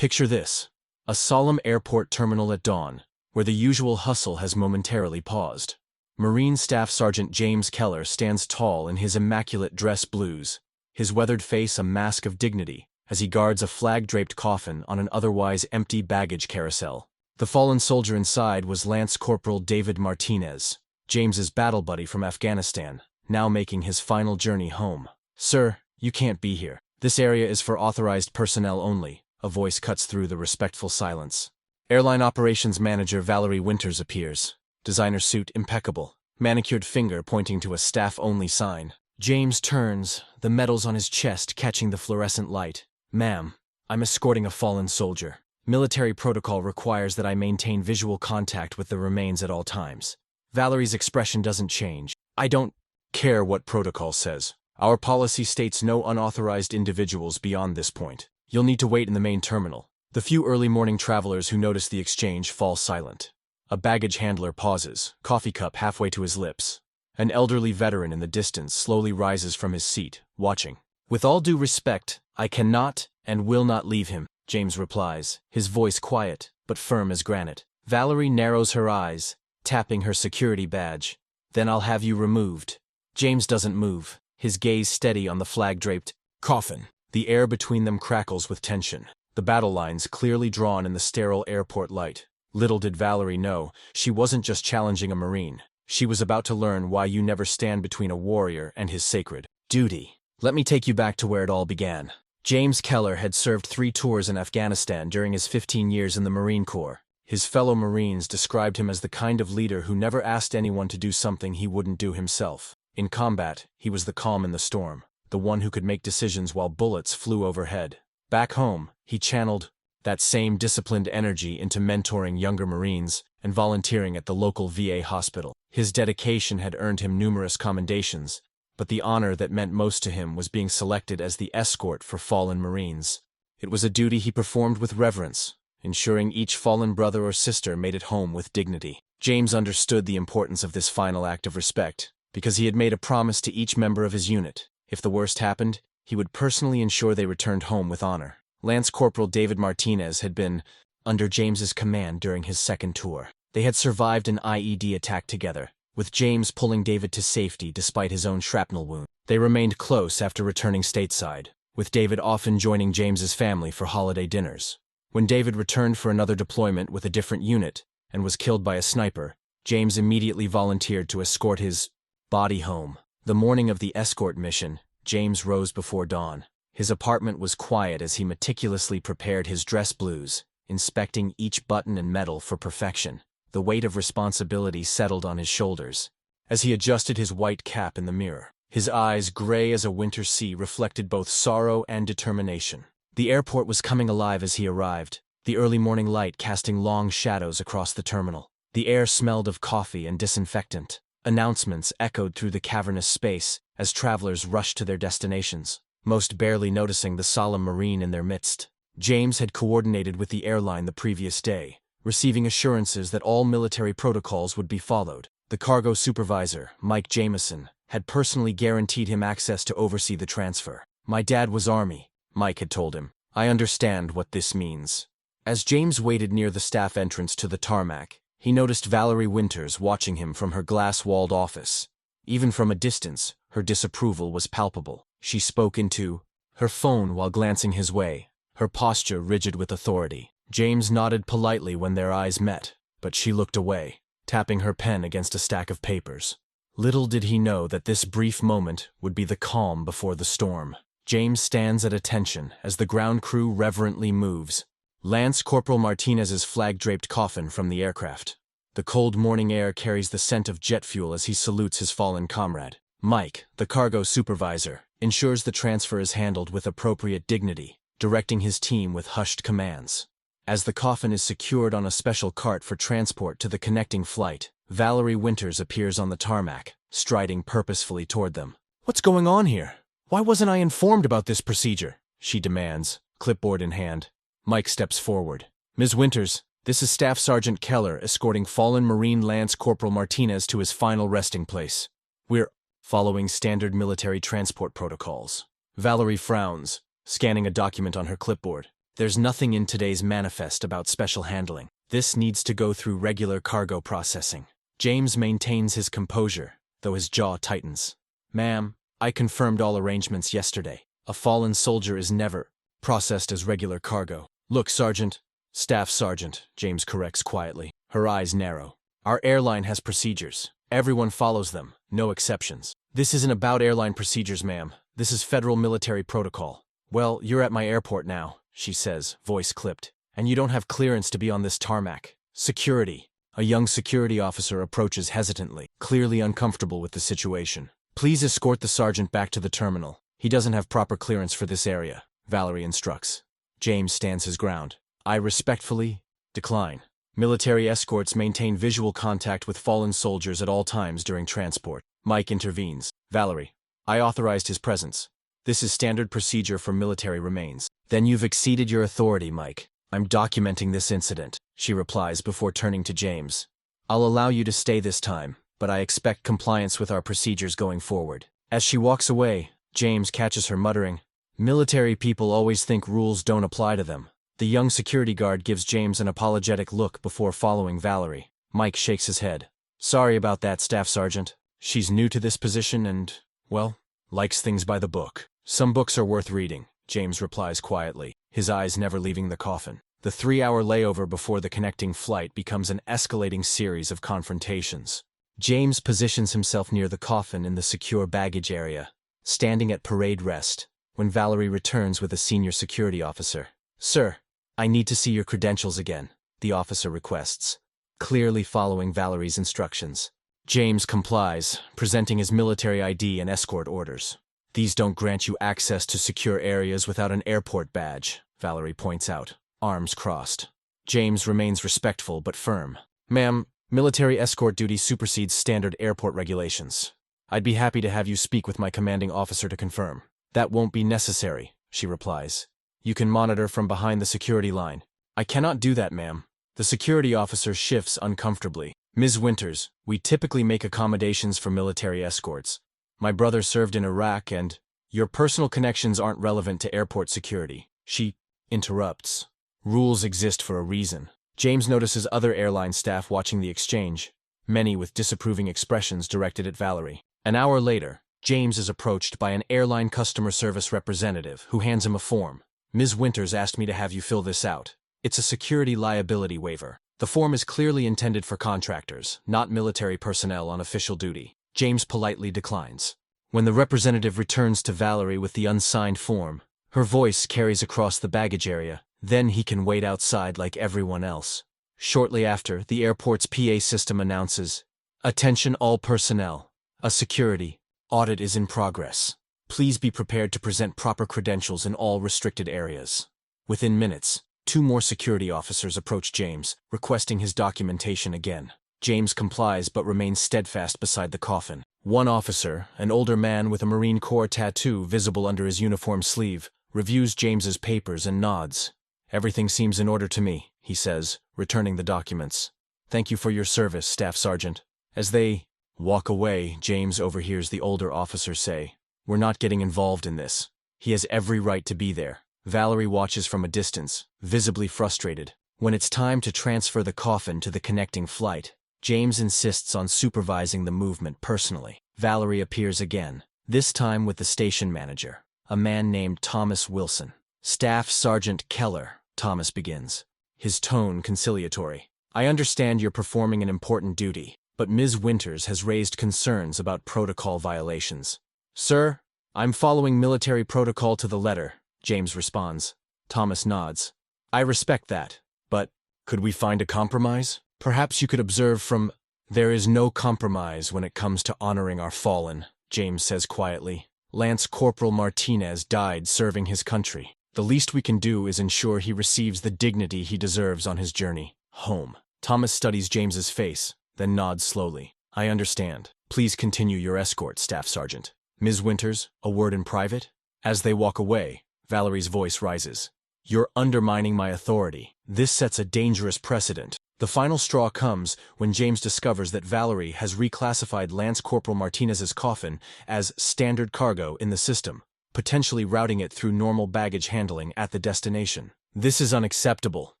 Picture this: a solemn airport terminal at dawn, where the usual hustle has momentarily paused. Marine Staff Sergeant James Keller stands tall in his immaculate dress blues, his weathered face a mask of dignity, as he guards a flag-draped coffin on an otherwise empty baggage carousel. The fallen soldier inside was Lance Corporal David Martinez, James's battle buddy from Afghanistan, now making his final journey home. "Sir, you can't be here. This area is for authorized personnel only," a voice cuts through the respectful silence. Airline Operations Manager Valerie Winters appears, designer suit impeccable, manicured finger pointing to a staff-only sign. James turns, the medals on his chest catching the fluorescent light. "Ma'am, I'm escorting a fallen soldier. Military protocol requires that I maintain visual contact with the remains at all times." Valerie's expression doesn't change. "I don't care what protocol says. Our policy states no unauthorized individuals beyond this point. You'll need to wait in the main terminal." The few early morning travelers who notice the exchange fall silent. A baggage handler pauses, coffee cup halfway to his lips. An elderly veteran in the distance slowly rises from his seat, watching. "With all due respect, I cannot and will not leave him," James replies, his voice quiet, but firm as granite. Valerie narrows her eyes, tapping her security badge. "Then I'll have you removed." James doesn't move, his gaze steady on the flag-draped coffin. The air between them crackles with tension, the battle lines clearly drawn in the sterile airport light. Little did Valerie know, she wasn't just challenging a Marine. She was about to learn why you never stand between a warrior and his sacred duty. Let me take you back to where it all began. James Keller had served 3 tours in Afghanistan during his 15 years in the Marine Corps. His fellow Marines described him as the kind of leader who never asked anyone to do something he wouldn't do himself. In combat, he was the calm in the storm, the one who could make decisions while bullets flew overhead. Back home, he channeled that same disciplined energy into mentoring younger Marines and volunteering at the local VA hospital. His dedication had earned him numerous commendations, but the honor that meant most to him was being selected as the escort for fallen Marines. It was a duty he performed with reverence, ensuring each fallen brother or sister made it home with dignity. James understood the importance of this final act of respect, because he had made a promise to each member of his unit. If the worst happened, he would personally ensure they returned home with honor. Lance Corporal David Martinez had been under James's command during his 2nd tour. They had survived an IED attack together, with James pulling David to safety despite his own shrapnel wound. They remained close after returning stateside, with David often joining James's family for holiday dinners. When David returned for another deployment with a different unit and was killed by a sniper, James immediately volunteered to escort his body home. The morning of the escort mission, James rose before dawn. His apartment was quiet as he meticulously prepared his dress blues, inspecting each button and medal for perfection. The weight of responsibility settled on his shoulders. As he adjusted his white cap in the mirror, his eyes, gray as a winter sea, reflected both sorrow and determination. The airport was coming alive as he arrived, the early morning light casting long shadows across the terminal. The air smelled of coffee and disinfectant. Announcements echoed through the cavernous space as travelers rushed to their destinations, most barely noticing the solemn Marine in their midst. James had coordinated with the airline the previous day, receiving assurances that all military protocols would be followed. The cargo supervisor, Mike Jameson, had personally guaranteed him access to oversee the transfer. "My dad was Army," Mike had told him. "I understand what this means." As James waited near the staff entrance to the tarmac, he noticed Valerie Winters watching him from her glass-walled office. Even from a distance, her disapproval was palpable. She spoke into her phone while glancing his way, her posture rigid with authority. James nodded politely when their eyes met, but she looked away, tapping her pen against a stack of papers. Little did he know that this brief moment would be the calm before the storm. James stands at attention as the ground crew reverently moves Lance Corporal Martinez's flag-draped coffin from the aircraft. The cold morning air carries the scent of jet fuel as he salutes his fallen comrade. Mike, the cargo supervisor, ensures the transfer is handled with appropriate dignity, directing his team with hushed commands. As the coffin is secured on a special cart for transport to the connecting flight, Valerie Winters appears on the tarmac, striding purposefully toward them. "What's going on here? Why wasn't I informed about this procedure?" she demands, clipboard in hand. Mike steps forward. "Ms. Winters, this is Staff Sergeant Keller escorting fallen Marine Lance Corporal Martinez to his final resting place. We're following standard military transport protocols." Valerie frowns, scanning a document on her clipboard. There's nothing in today's manifest about special handling. This needs to go through regular cargo processing. James maintains his composure, though his jaw tightens. Ma'am, I confirmed all arrangements yesterday. A fallen soldier is never processed as regular cargo. Look, Sergeant. Staff Sergeant, James corrects quietly. Her eyes narrow. Our airline has procedures. Everyone follows them, no exceptions. This isn't about airline procedures, ma'am. This is federal military protocol. Well, you're at my airport now, she says, voice clipped. And you don't have clearance to be on this tarmac. Security. A young security officer approaches hesitantly, clearly uncomfortable with the situation. Please escort the sergeant back to the terminal. He doesn't have proper clearance for this area, Valerie instructs. James stands his ground. I respectfully decline. Military escorts maintain visual contact with fallen soldiers at all times during transport. Mike intervenes. Valerie, I authorized his presence. This is standard procedure for military remains. Then you've exceeded your authority, Mike. I'm documenting this incident, she replies before turning to James. I'll allow you to stay this time, but I expect compliance with our procedures going forward. As she walks away, James catches her muttering, military people always think rules don't apply to them. The young security guard gives James an apologetic look before following Valerie. Mike shakes his head. Sorry about that, Staff Sergeant. She's new to this position and, well, likes things by the book. Some books are worth reading, James replies quietly, his eyes never leaving the coffin. The 3-hour layover before the connecting flight becomes an escalating series of confrontations. James positions himself near the coffin in the secure baggage area, standing at parade rest, when Valerie returns with a senior security officer. Sir, I need to see your credentials again, the officer requests, clearly following Valerie's instructions. James complies, presenting his military ID and escort orders. These don't grant you access to secure areas without an airport badge, Valerie points out, arms crossed. James remains respectful but firm. Ma'am, military escort duty supersedes standard airport regulations. I'd be happy to have you speak with my commanding officer to confirm. That won't be necessary, she replies. You can monitor from behind the security line. I cannot do that, ma'am. The security officer shifts uncomfortably. Ms. Winters, we typically make accommodations for military escorts. My brother served in Iraq and your personal connections aren't relevant to airport security. She interrupts. Rules exist for a reason. James notices other airline staff watching the exchange, many with disapproving expressions directed at Valerie. An hour later, James is approached by an airline customer service representative who hands him a form. Ms. Winters asked me to have you fill this out. It's a security liability waiver. The form is clearly intended for contractors, not military personnel on official duty. James politely declines. When the representative returns to Valerie with the unsigned form, her voice carries across the baggage area. Then he can wait outside like everyone else. Shortly after, the airport's PA system announces, "Attention all personnel. A security audit is in progress. Please be prepared to present proper credentials in all restricted areas." Within minutes, 2 more security officers approach James, requesting his documentation again. James complies but remains steadfast beside the coffin. One officer, an older man with a Marine Corps tattoo visible under his uniform sleeve, reviews James's papers and nods. Everything seems in order to me, he says, returning the documents. Thank you for your service, Staff Sergeant. As they walk away, James overhears the older officer say, "We're not getting involved in this. He has every right to be there." Valerie watches from a distance, visibly frustrated. When it's time to transfer the coffin to the connecting flight, James insists on supervising the movement personally. Valerie appears again, this time with the station manager, a man named Thomas Wilson. "Staff Sergeant Keller," Thomas begins, his tone conciliatory. "I understand you're performing an important duty, but Ms. Winters has raised concerns about protocol violations." "Sir, I'm following military protocol to the letter," James responds. Thomas nods. "I respect that, but could we find a compromise? Perhaps you could observe from—" "There is no compromise when it comes to honoring our fallen," James says quietly. "Lance Corporal Martinez died serving his country. The least we can do is ensure he receives the dignity he deserves on his journey home." Thomas studies James's face, then nods slowly. "I understand. Please continue your escort, Staff Sergeant. Ms. Winters, a word in private?" As they walk away, Valerie's voice rises. "You're undermining my authority. This sets a dangerous precedent." The final straw comes when James discovers that Valerie has reclassified Lance Corporal Martinez's coffin as standard cargo in the system, potentially routing it through normal baggage handling at the destination. "This is unacceptable,"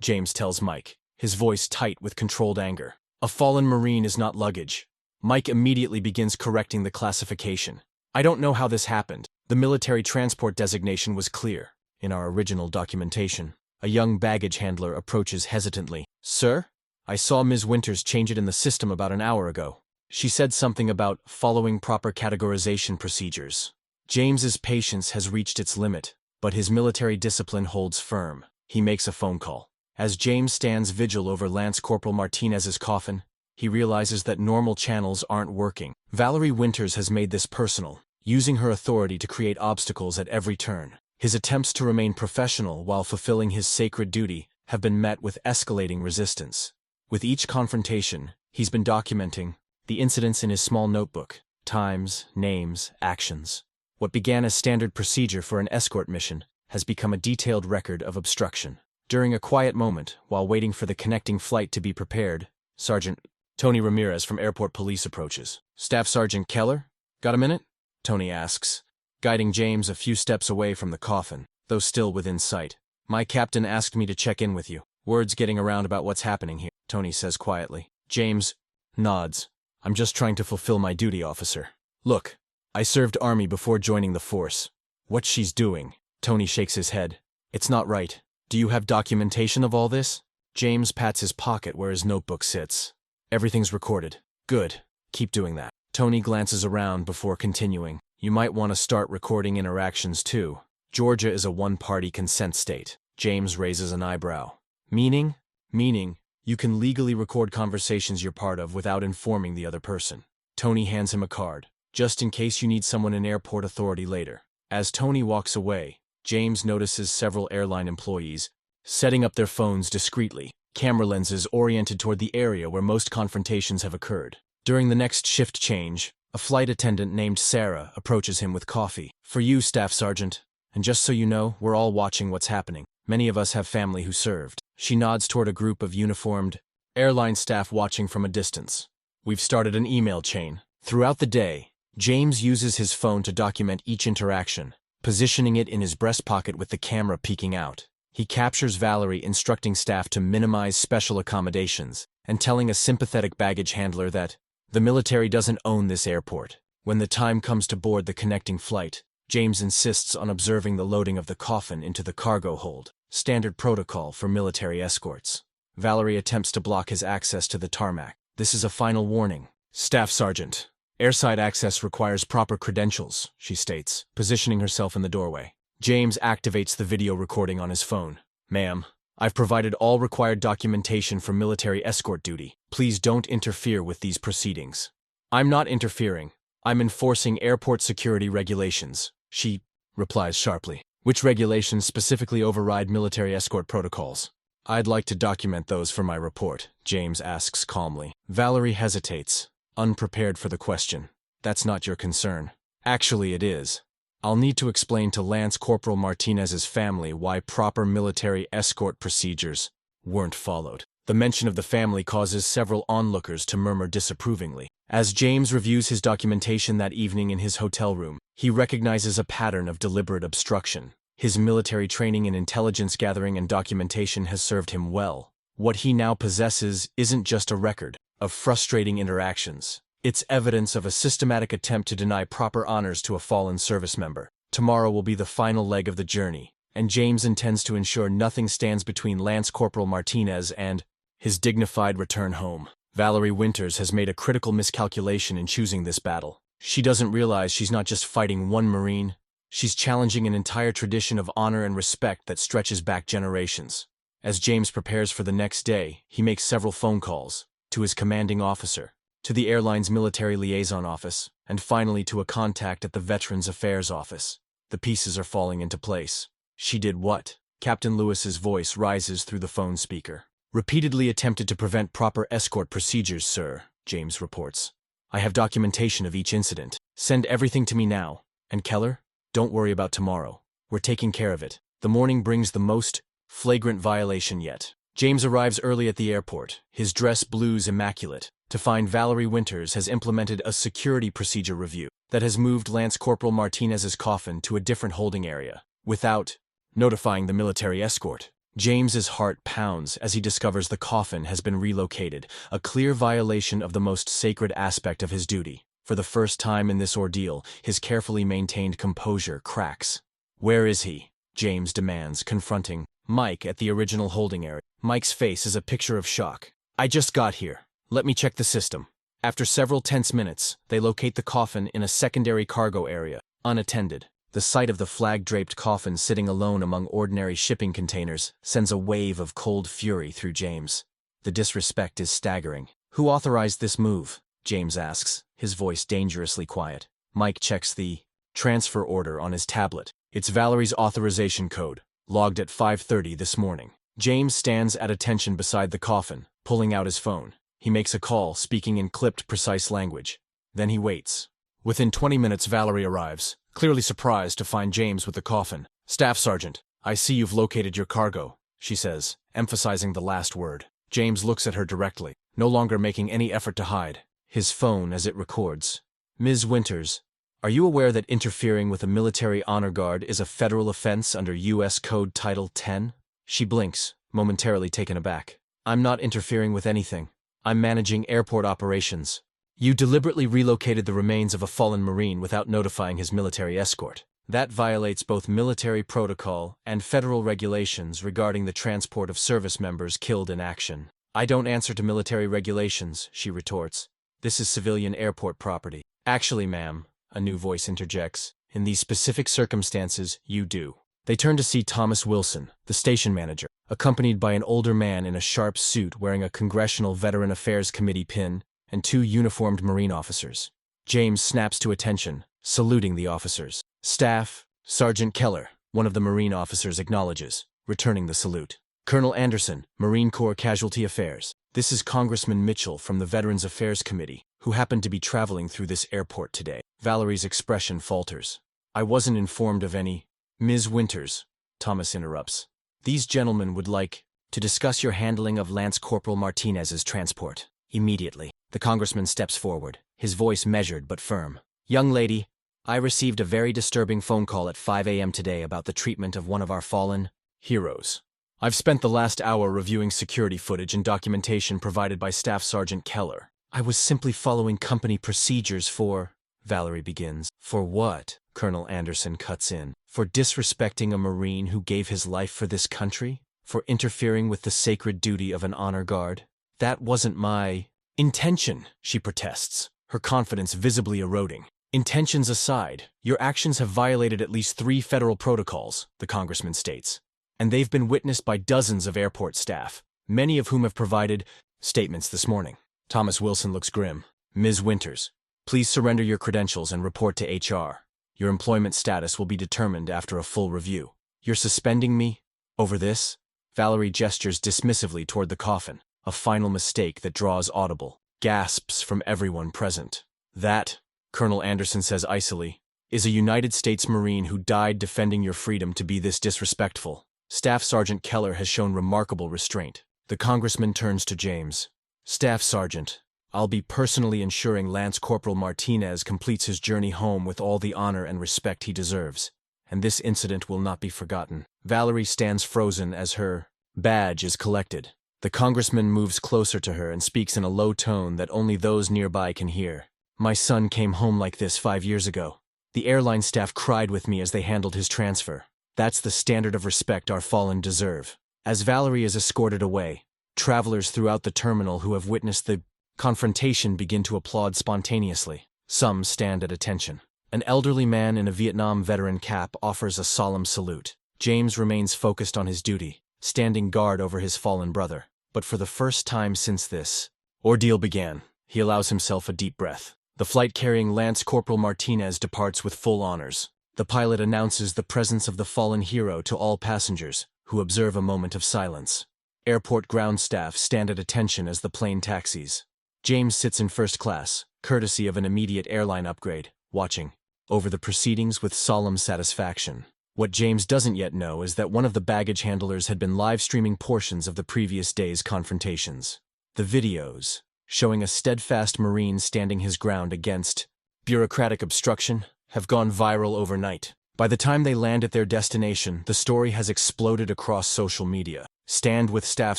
James tells Mike, his voice tight with controlled anger. "A fallen Marine is not luggage." Mike immediately begins correcting the classification. "I don't know how this happened. The military transport designation was clear in our original documentation." A young baggage handler approaches hesitantly. "Sir? I saw Ms. Winters change it in the system about an hour ago. She said something about following proper categorization procedures." James's patience has reached its limit, but his military discipline holds firm. He makes a phone call. As James stands vigil over Lance Corporal Martinez's coffin, he realizes that normal channels aren't working. Valerie Winters has made this personal, using her authority to create obstacles at every turn. His attempts to remain professional while fulfilling his sacred duty have been met with escalating resistance. With each confrontation, he's been documenting the incidents in his small notebook: times, names, actions. What began as standard procedure for an escort mission has become a detailed record of obstruction. During a quiet moment, while waiting for the connecting flight to be prepared, Sergeant Tony Ramirez from Airport Police approaches. "Staff Sergeant Keller? Got a minute?" Tony asks, guiding James a few steps away from the coffin, though still within sight. "My captain asked me to check in with you. Word's getting around about what's happening here," Tony says quietly. James nods. "I'm just trying to fulfill my duty, officer. Look, I served Army before joining the force. What she's doing," Tony shakes his head. "It's not right. Do you have documentation of all this?" James pats his pocket where his notebook sits. "Everything's recorded." "Good. Keep doing that." Tony glances around before continuing. "You might want to start recording interactions too. Georgia is a one-party consent state." James raises an eyebrow. "Meaning?" "Meaning, you can legally record conversations you're part of without informing the other person." Tony hands him a card, just in case you need someone in airport authority later. As Tony walks away, James notices several airline employees setting up their phones discreetly, camera lenses oriented toward the area where most confrontations have occurred. During the next shift change, a flight attendant named Sarah approaches him with coffee. "For you, Staff Sergeant. And just so you know, we're all watching what's happening. Many of us have family who served." She nods toward a group of uniformed airline staff watching from a distance. "We've started an email chain." Throughout the day, James uses his phone to document each interaction, positioning it in his breast pocket with the camera peeking out. He captures Valerie instructing staff to minimize special accommodations and telling a sympathetic baggage handler that the military doesn't own this airport. When the time comes to board the connecting flight, James insists on observing the loading of the coffin into the cargo hold, standard protocol for military escorts. Valerie attempts to block his access to the tarmac. "This is a final warning. Staff Sergeant. Airside access requires proper credentials," she states, positioning herself in the doorway. James activates the video recording on his phone. "Ma'am, I've provided all required documentation for military escort duty. Please don't interfere with these proceedings." "I'm not interfering. I'm enforcing airport security regulations," she replies sharply. "Which regulations specifically override military escort protocols?" "I'd like to document those for my report," James asks calmly. Valerie hesitates, unprepared for the question. "That's not your concern." "Actually, it is. I'll need to explain to Lance Corporal Martinez's family why proper military escort procedures weren't followed." The mention of the family causes several onlookers to murmur disapprovingly. As James reviews his documentation that evening in his hotel room, he recognizes a pattern of deliberate obstruction. His military training in intelligence gathering and documentation has served him well. What he now possesses isn't just a record of frustrating interactions. It's evidence of a systematic attempt to deny proper honors to a fallen service member. Tomorrow will be the final leg of the journey, and James intends to ensure nothing stands between Lance Corporal Martinez and his dignified return home. Valerie Winters has made a critical miscalculation in choosing this battle. She doesn't realize she's not just fighting one Marine, she's challenging an entire tradition of honor and respect that stretches back generations. As James prepares for the next day, he makes several phone calls to his commanding officer, to the airline's military liaison office, and finally to a contact at the Veterans Affairs office. The pieces are falling into place. "She did what?" Captain Lewis's voice rises through the phone speaker. "Repeatedly attempted to prevent proper escort procedures, sir," James reports. "I have documentation of each incident. Send everything to me now. And Keller, don't worry about tomorrow. We're taking care of it." The morning brings the most flagrant violation yet. James arrives early at the airport, his dress blues immaculate, to find Valerie Winters has implemented a security procedure review that has moved Lance Corporal Martinez's coffin to a different holding area, without notifying the military escort. James's heart pounds as he discovers the coffin has been relocated, a clear violation of the most sacred aspect of his duty. For the first time in this ordeal, his carefully maintained composure cracks. "Where is he?" James demands, confronting Mike at the original holding area. Mike's face is a picture of shock. "I just got here. Let me check the system." After several tense minutes, they locate the coffin in a secondary cargo area, unattended. The sight of the flag-draped coffin sitting alone among ordinary shipping containers sends a wave of cold fury through James. The disrespect is staggering. "Who authorized this move?" James asks, his voice dangerously quiet. Mike checks the transfer order on his tablet. It's Valerie's authorization code, logged at 5:30 this morning. James stands at attention beside the coffin, pulling out his phone. He makes a call, speaking in clipped, precise language. Then he waits. Within 20 minutes, Valerie arrives, clearly surprised to find James with the coffin. "Staff Sergeant, I see you've located your cargo," she says, emphasizing the last word. James looks at her directly, no longer making any effort to hide, his phone as it records. "Ms. Winters, are you aware that interfering with a military honor guard is a federal offense under U.S. Code Title 10? She blinks, momentarily taken aback. "I'm not interfering with anything. I'm managing airport operations. You deliberately relocated the remains of a fallen Marine without notifying his military escort. That violates both military protocol and federal regulations regarding the transport of service members killed in action." "I don't answer to military regulations," she retorts. "This is civilian airport property." "Actually, ma'am," a new voice interjects, "in these specific circumstances, you do." They turn to see Thomas Wilson, the station manager, accompanied by an older man in a sharp suit wearing a Congressional Veteran Affairs Committee pin and two uniformed Marine officers. James snaps to attention, saluting the officers. "Staff Sergeant Keller," one of the Marine officers acknowledges, returning the salute. "Colonel Anderson, Marine Corps Casualty Affairs. This is Congressman Mitchell from the Veterans Affairs Committee, who happened to be traveling through this airport today." Valerie's expression falters. "I wasn't informed of any—" "Ms. Winters," Thomas interrupts. "These gentlemen would like to discuss your handling of Lance Corporal Martinez's transport. Immediately." The congressman steps forward, his voice measured but firm. "Young lady, I received a very disturbing phone call at 5 a.m. today about the treatment of one of our fallen heroes. I've spent the last hour reviewing security footage and documentation provided by Staff Sergeant Keller. I was simply following company procedures for—" Valerie begins. "For what?" Colonel Anderson cuts in. "For disrespecting a Marine who gave his life for this country? For interfering with the sacred duty of an honor guard? That wasn't my intention," she protests, her confidence visibly eroding. "Intentions aside, your actions have violated at least 3 federal protocols," the congressman states. "And they've been witnessed by dozens of airport staff, many of whom have provided statements this morning." Thomas Wilson looks grim. "Ms. Winters, please surrender your credentials and report to HR. Your employment status will be determined after a full review." "You're suspending me? Over this?" Valerie gestures dismissively toward the coffin, a final mistake that draws audible gasps from everyone present. "That," Colonel Anderson says icily, "is a United States Marine who died defending your freedom to be this disrespectful." Staff Sergeant Keller has shown remarkable restraint. The congressman turns to James. "Staff Sergeant, I'll be personally ensuring Lance Corporal Martinez completes his journey home with all the honor and respect he deserves, and this incident will not be forgotten." Valerie stands frozen as her badge is collected. The congressman moves closer to her and speaks in a low tone that only those nearby can hear. "My son came home like this 5 years ago. The airline staff cried with me as they handled his transfer. That's the standard of respect our fallen deserve." As Valerie is escorted away, travelers throughout the terminal who have witnessed the confrontation begin to applaud spontaneously. Some stand at attention. An elderly man in a Vietnam veteran cap offers a solemn salute. James remains focused on his duty, standing guard over his fallen brother. But for the first time since this ordeal began, he allows himself a deep breath. The flight carrying Lance Corporal Martinez departs with full honors. The pilot announces the presence of the fallen hero to all passengers, who observe a moment of silence. Airport ground staff stand at attention as the plane taxis. James sits in first class, courtesy of an immediate airline upgrade, watching over the proceedings with solemn satisfaction. What James doesn't yet know is that one of the baggage handlers had been live-streaming portions of the previous day's confrontations. The videos, showing a steadfast Marine standing his ground against bureaucratic obstruction, have gone viral overnight. By the time they land at their destination, the story has exploded across social media. "Stand with Staff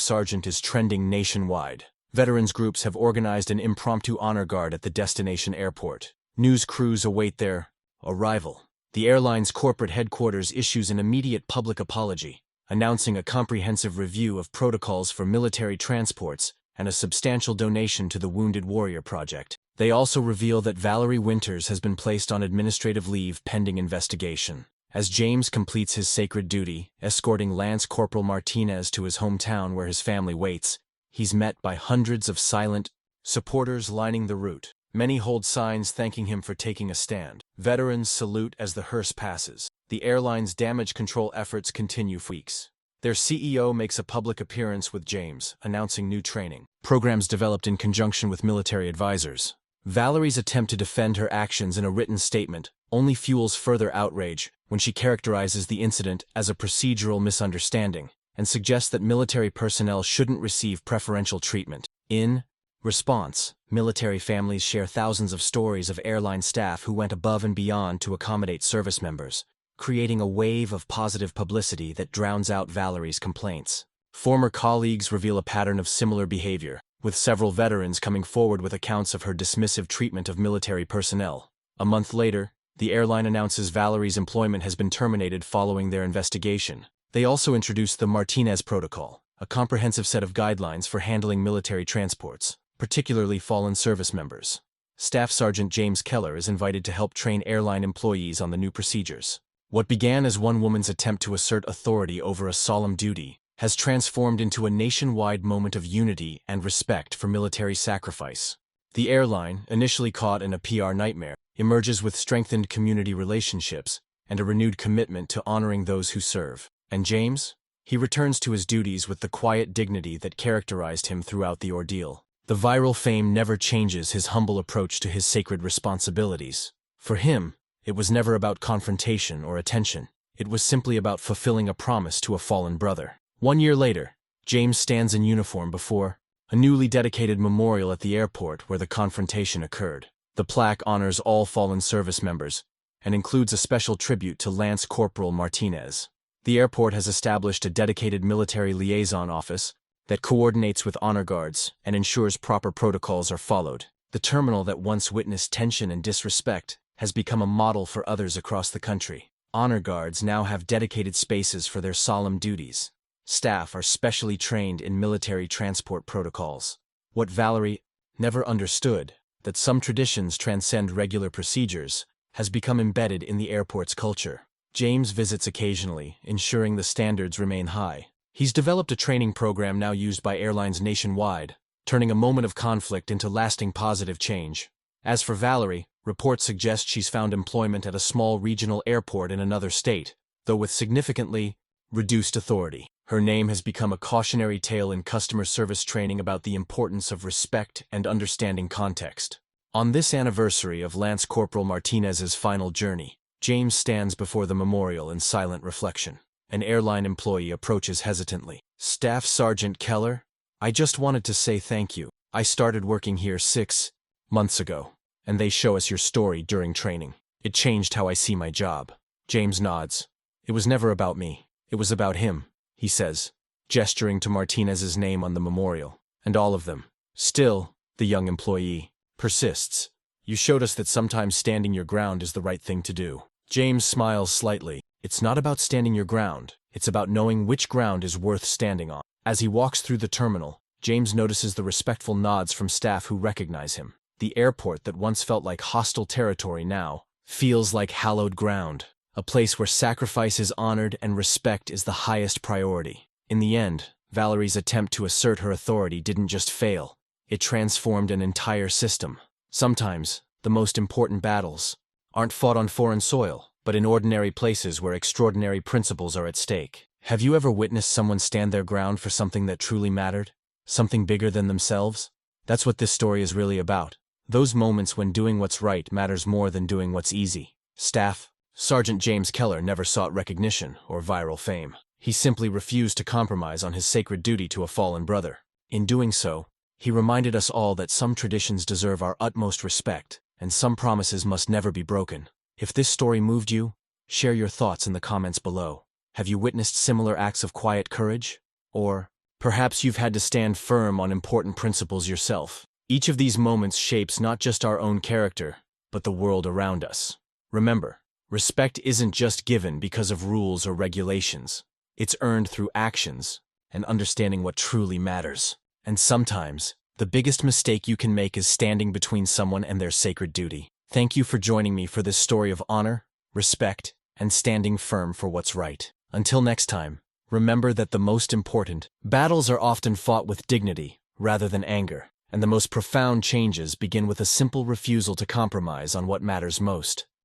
Sergeant" is trending nationwide. Veterans groups have organized an impromptu honor guard at the destination airport. News crews await their arrival. The airline's corporate headquarters issues an immediate public apology, announcing a comprehensive review of protocols for military transports and a substantial donation to the Wounded Warrior Project. They also reveal that Valerie Winters has been placed on administrative leave pending investigation. As James completes his sacred duty, escorting Lance Corporal Martinez to his hometown where his family waits, he's met by hundreds of silent supporters lining the route. Many hold signs thanking him for taking a stand. Veterans salute as the hearse passes. The airline's damage control efforts continue for weeks. Their CEO makes a public appearance with James, announcing new training programs developed in conjunction with military advisors. Valerie's attempt to defend her actions in a written statement only fuels further outrage when she characterizes the incident as a procedural misunderstanding and suggests that military personnel shouldn't receive preferential treatment. In response, military families share thousands of stories of airline staff who went above and beyond to accommodate service members, creating a wave of positive publicity that drowns out Valerie's complaints. Former colleagues reveal a pattern of similar behavior, with several veterans coming forward with accounts of her dismissive treatment of military personnel. A month later, the airline announces Valerie's employment has been terminated following their investigation. They also introduced the Martinez Protocol, a comprehensive set of guidelines for handling military transports, particularly fallen service members. Staff Sergeant James Keller is invited to help train airline employees on the new procedures. What began as one woman's attempt to assert authority over a solemn duty has transformed into a nationwide moment of unity and respect for military sacrifice. The airline, initially caught in a PR nightmare, emerges with strengthened community relationships and a renewed commitment to honoring those who serve. And James? He returns to his duties with the quiet dignity that characterized him throughout the ordeal. The viral fame never changes his humble approach to his sacred responsibilities. For him, it was never about confrontation or attention. It was simply about fulfilling a promise to a fallen brother. 1 year later, James stands in uniform before a newly dedicated memorial at the airport where the confrontation occurred. The plaque honors all fallen service members and includes a special tribute to Lance Corporal Martinez. The airport has established a dedicated military liaison office that coordinates with honor guards and ensures proper protocols are followed. The terminal that once witnessed tension and disrespect has become a model for others across the country. Honor guards now have dedicated spaces for their solemn duties. Staff are specially trained in military transport protocols. What Valerie never understood, that some traditions transcend regular procedures, has become embedded in the airport's culture. James visits occasionally, ensuring the standards remain high. He's developed a training program now used by airlines nationwide, turning a moment of conflict into lasting positive change. As for Valerie, reports suggest she's found employment at a small regional airport in another state, though with significantly reduced authority. Her name has become a cautionary tale in customer service training about the importance of respect and understanding context. On this anniversary of Lance Corporal Martinez's final journey, James stands before the memorial in silent reflection. An airline employee approaches hesitantly. "Staff Sergeant Keller, I just wanted to say thank you. I started working here 6 months ago, and they show us your story during training. It changed how I see my job." James nods. "It was never about me. It was about him," he says, gesturing to Martinez's name on the memorial. "And all of them." Still, the young employee persists. "You showed us that sometimes standing your ground is the right thing to do." James smiles slightly. "It's not about standing your ground. It's about knowing which ground is worth standing on." As he walks through the terminal, James notices the respectful nods from staff who recognize him. The airport that once felt like hostile territory now feels like hallowed ground, a place where sacrifice is honored and respect is the highest priority. In the end, Valerie's attempt to assert her authority didn't just fail. It transformed an entire system. Sometimes, the most important battles aren't fought on foreign soil, but in ordinary places where extraordinary principles are at stake. Have you ever witnessed someone stand their ground for something that truly mattered? Something bigger than themselves? That's what this story is really about. Those moments when doing what's right matters more than doing what's easy. Staff Sergeant James Keller never sought recognition or viral fame. He simply refused to compromise on his sacred duty to a fallen brother. In doing so, he reminded us all that some traditions deserve our utmost respect, and some promises must never be broken. If this story moved you, Share your thoughts in the comments below. Have you witnessed similar acts of quiet courage? Or perhaps you've had to stand firm on important principles yourself. Each of these moments shapes not just our own character, but the world around us. Remember, respect isn't just given because of rules or regulations. It's earned through actions and understanding what truly matters. And sometimes, the biggest mistake you can make is standing between someone and their sacred duty. Thank you for joining me for this story of honor, respect, and standing firm for what's right. Until next time, remember that the most important battles are often fought with dignity rather than anger, and the most profound changes begin with a simple refusal to compromise on what matters most.